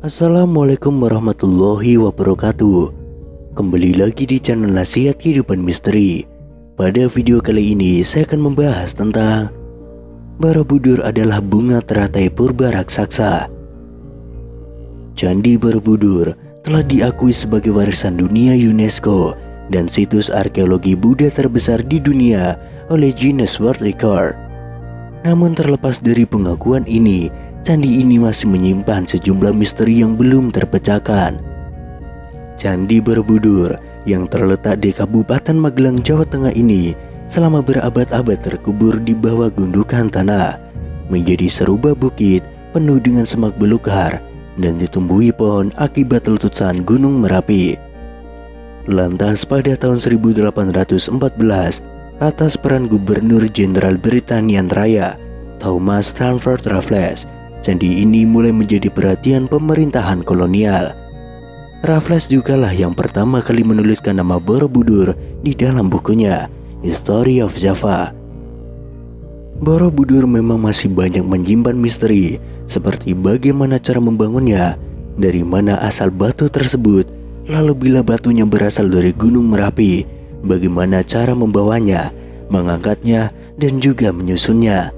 Assalamualaikum warahmatullahi wabarakatuh. Kembali lagi di channel Nasihat Kehidupan Misteri. Pada video kali ini saya akan membahas tentang Borobudur adalah bunga teratai purba raksasa. Candi Borobudur telah diakui sebagai warisan dunia UNESCO dan situs arkeologi Buddha terbesar di dunia oleh Guinness World Record. Namun terlepas dari pengakuan ini, candi ini masih menyimpan sejumlah misteri yang belum terpecahkan. Candi Borobudur yang terletak di Kabupaten Magelang, Jawa Tengah ini selama berabad-abad terkubur di bawah gundukan tanah, menjadi serupa bukit penuh dengan semak belukar dan ditumbuhi pohon akibat letusan Gunung Merapi. Lantas pada tahun 1814, atas peran Gubernur Jenderal Britania Raya Thomas Stamford Raffles, candi ini mulai menjadi perhatian pemerintahan kolonial. Raffles jugalah yang pertama kali menuliskan nama Borobudur di dalam bukunya History of Java. Borobudur memang masih banyak menyimpan misteri, seperti bagaimana cara membangunnya, dari mana asal batu tersebut, lalu bila batunya berasal dari Gunung Merapi, bagaimana cara membawanya, mengangkatnya, dan juga menyusunnya.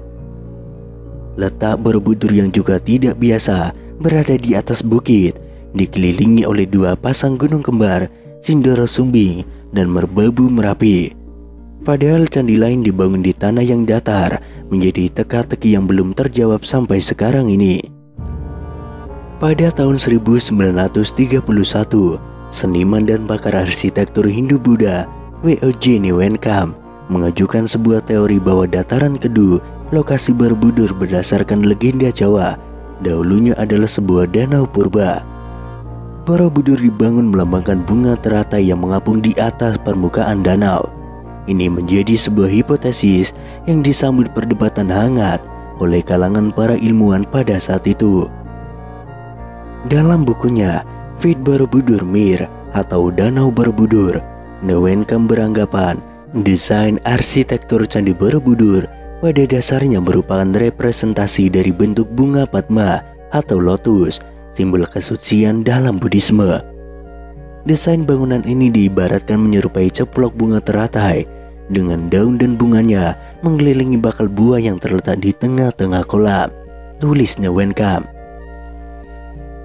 Letak Borobudur yang juga tidak biasa berada di atas bukit, dikelilingi oleh dua pasang gunung kembar, Sindoro Sumbing dan Merbabu Merapi. Padahal candi lain dibangun di tanah yang datar, menjadi teka-teki yang belum terjawab sampai sekarang ini. Pada tahun 1931, seniman dan pakar arsitektur Hindu-Buddha W.O.J. Neewenkamp mengajukan sebuah teori bahwa dataran Kedu, lokasi Borobudur berdasarkan legenda Jawa, dahulunya adalah sebuah danau purba. Borobudur dibangun melambangkan bunga teratai yang mengapung di atas permukaan danau. Ini menjadi sebuah hipotesis yang disambut perdebatan hangat oleh kalangan para ilmuwan pada saat itu. Dalam bukunya Feat Borobudur Mir atau Danau Borobudur, Neewenkamp beranggapan desain arsitektur Candi Borobudur pada dasarnya merupakan representasi dari bentuk bunga Padma atau lotus, simbol kesucian dalam Buddhisme. Desain bangunan ini diibaratkan menyerupai ceplok bunga teratai dengan daun dan bunganya mengelilingi bakal buah yang terletak di tengah-tengah kolam, tulis Neewenkamp.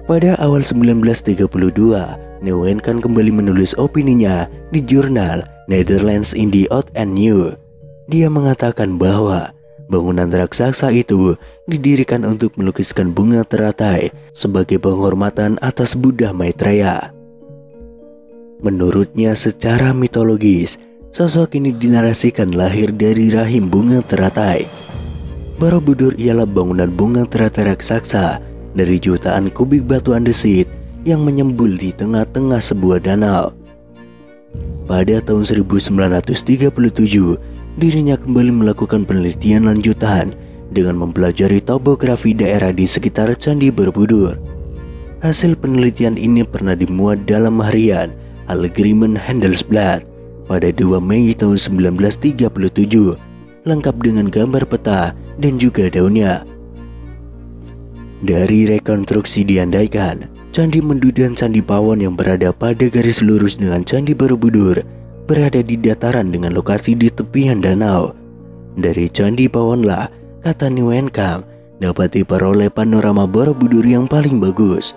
Pada awal 1932, Neewenkamp kembali menulis opininya di jurnal Netherlands in the Old and New. Dia mengatakan bahwa bangunan raksasa itu didirikan untuk melukiskan bunga teratai sebagai penghormatan atas Buddha Maitreya. Menurutnya, secara mitologis, sosok ini dinarasikan lahir dari rahim bunga teratai. Borobudur ialah bangunan bunga teratai raksasa dari jutaan kubik batu andesit yang menyembul di tengah-tengah sebuah danau. Pada tahun 1937, dirinya kembali melakukan penelitian lanjutan dengan mempelajari topografi daerah di sekitar Candi Borobudur. Hasil penelitian ini pernah dimuat dalam harian Allgemeine Handelsblad pada 2 Mei tahun 1937, lengkap dengan gambar peta dan juga daunnya. Dari rekonstruksi diandaikan, Candi Mendu dan Candi Pawon yang berada pada garis lurus dengan Candi Borobudur berada di dataran dengan lokasi di tepian danau. Dari Candi Pawonlah, kata Neewenkamp, dapat diperoleh panorama Borobudur yang paling bagus.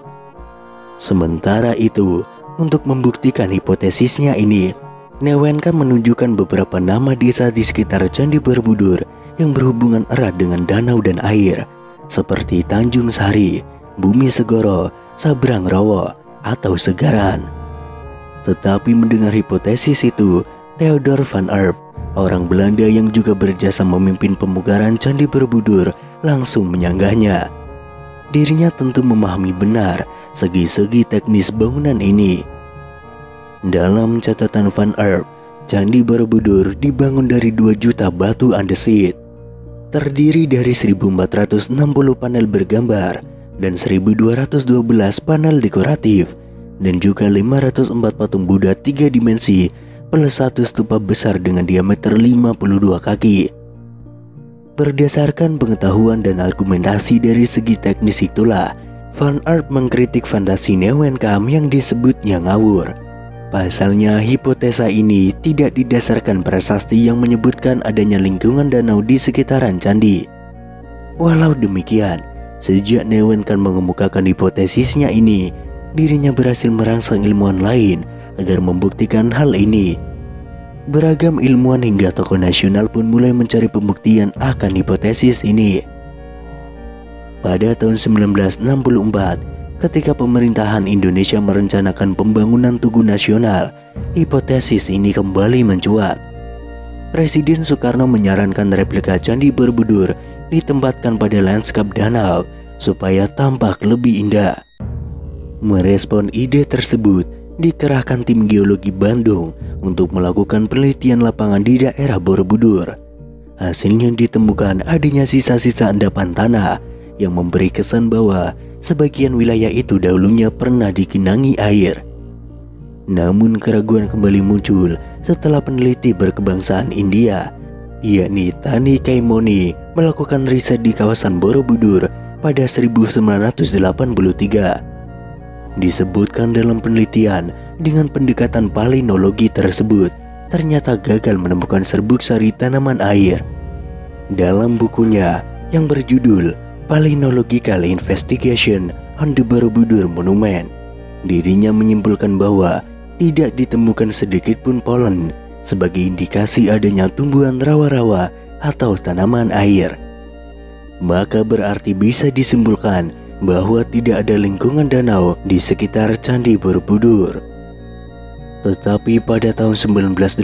Sementara itu, untuk membuktikan hipotesisnya ini, Neewenkamp menunjukkan beberapa nama desa di sekitar Candi Borobudur yang berhubungan erat dengan danau dan air, seperti Tanjung Sari, Bumi Segoro, Sabrang Rawa, atau Segaran. Tetapi mendengar hipotesis itu, Theodor van Erp, orang Belanda yang juga berjasa memimpin pemugaran Candi Borobudur, langsung menyanggahnya. Dirinya tentu memahami benar segi-segi teknis bangunan ini. Dalam catatan van Erp, Candi Borobudur dibangun dari 2 juta batu andesit, terdiri dari 1460 panel bergambar dan 1212 panel dekoratif, dan juga 504 patung Buddha 3 dimensi plus 1 stupa besar dengan diameter 52 kaki. Berdasarkan pengetahuan dan argumentasi dari segi teknis itulah, Van Earth mengkritik fantasi Neuwenkam yang disebutnya ngawur. Pasalnya, hipotesa ini tidak didasarkan prasasti yang menyebutkan adanya lingkungan danau di sekitaran candi. Walau demikian, sejak Neuwenkam mengemukakan hipotesisnya ini, dirinya berhasil merangsang ilmuwan lain agar membuktikan hal ini. Beragam ilmuwan hingga tokoh nasional pun mulai mencari pembuktian akan hipotesis ini. Pada tahun 1964, ketika pemerintahan Indonesia merencanakan pembangunan Tugu Nasional, hipotesis ini kembali mencuat. Presiden Soekarno menyarankan replika Candi Borobudur ditempatkan pada lanskap danau supaya tampak lebih indah. Merespon ide tersebut, dikerahkan tim geologi Bandung untuk melakukan penelitian lapangan di daerah Borobudur. Hasilnya ditemukan adanya sisa-sisa endapan tanah yang memberi kesan bahwa sebagian wilayah itu dahulunya pernah digenangi air. Namun keraguan kembali muncul setelah peneliti berkebangsaan India, yakni Tani Kaimoni, melakukan riset di kawasan Borobudur pada 1983. Disebutkan dalam penelitian dengan pendekatan palinologi tersebut ternyata gagal menemukan serbuk sari tanaman air. Dalam bukunya yang berjudul Palynological Investigation on the Borobudur Monument, dirinya menyimpulkan bahwa tidak ditemukan sedikit pun polen sebagai indikasi adanya tumbuhan rawa-rawa atau tanaman air. Maka berarti bisa disimpulkan bahwa tidak ada lingkungan danau di sekitar Candi Borobudur. Tetapi pada tahun 1986,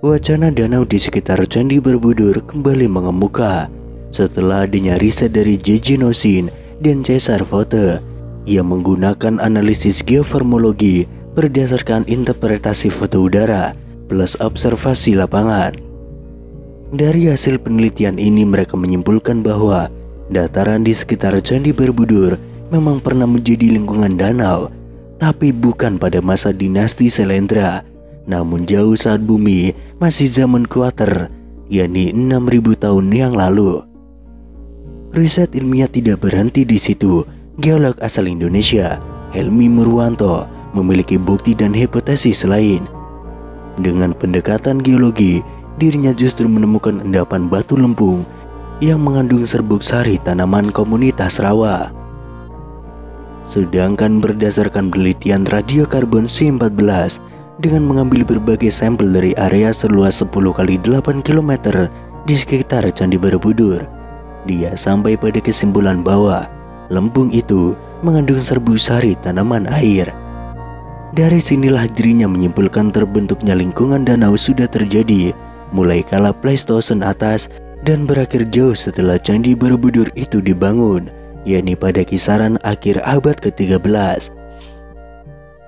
wacana danau di sekitar Candi Borobudur kembali mengemuka setelah adanya riset dari J.J. Nosin dan Cesar Vote yang menggunakan analisis geoformologi berdasarkan interpretasi foto udara plus observasi lapangan. Dari hasil penelitian ini mereka menyimpulkan bahwa dataran di sekitar Candi Borobudur memang pernah menjadi lingkungan danau, tapi bukan pada masa dinasti Selendra, namun jauh saat bumi masih zaman kuater, yakni 6.000 tahun yang lalu. Riset ilmiah tidak berhenti di situ. Geolog asal Indonesia, Helmi Murwanto, memiliki bukti dan hipotesis lain. Dengan pendekatan geologi, dirinya justru menemukan endapan batu lempung yang mengandung serbuk sari tanaman komunitas rawa. Sedangkan berdasarkan penelitian radiokarbon C14 dengan mengambil berbagai sampel dari area seluas 10 x 8 km di sekitar Candi Borobudur, dia sampai pada kesimpulan bahwa lempung itu mengandung serbuk sari tanaman air. Dari sinilah dirinya menyimpulkan terbentuknya lingkungan danau sudah terjadi mulai kala Pleistosen atas dan berakhir jauh setelah Candi Borobudur itu dibangun, yakni pada kisaran akhir abad ke-13.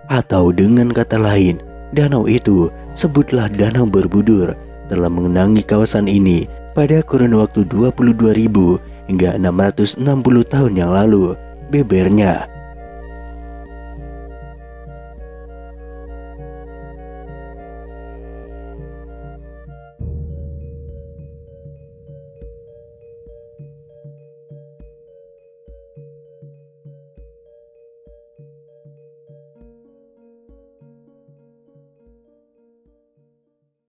Atau dengan kata lain, danau itu, sebutlah Danau Borobudur, telah mengenangi kawasan ini pada kurun waktu 22.000 hingga 660 tahun yang lalu, bebernya.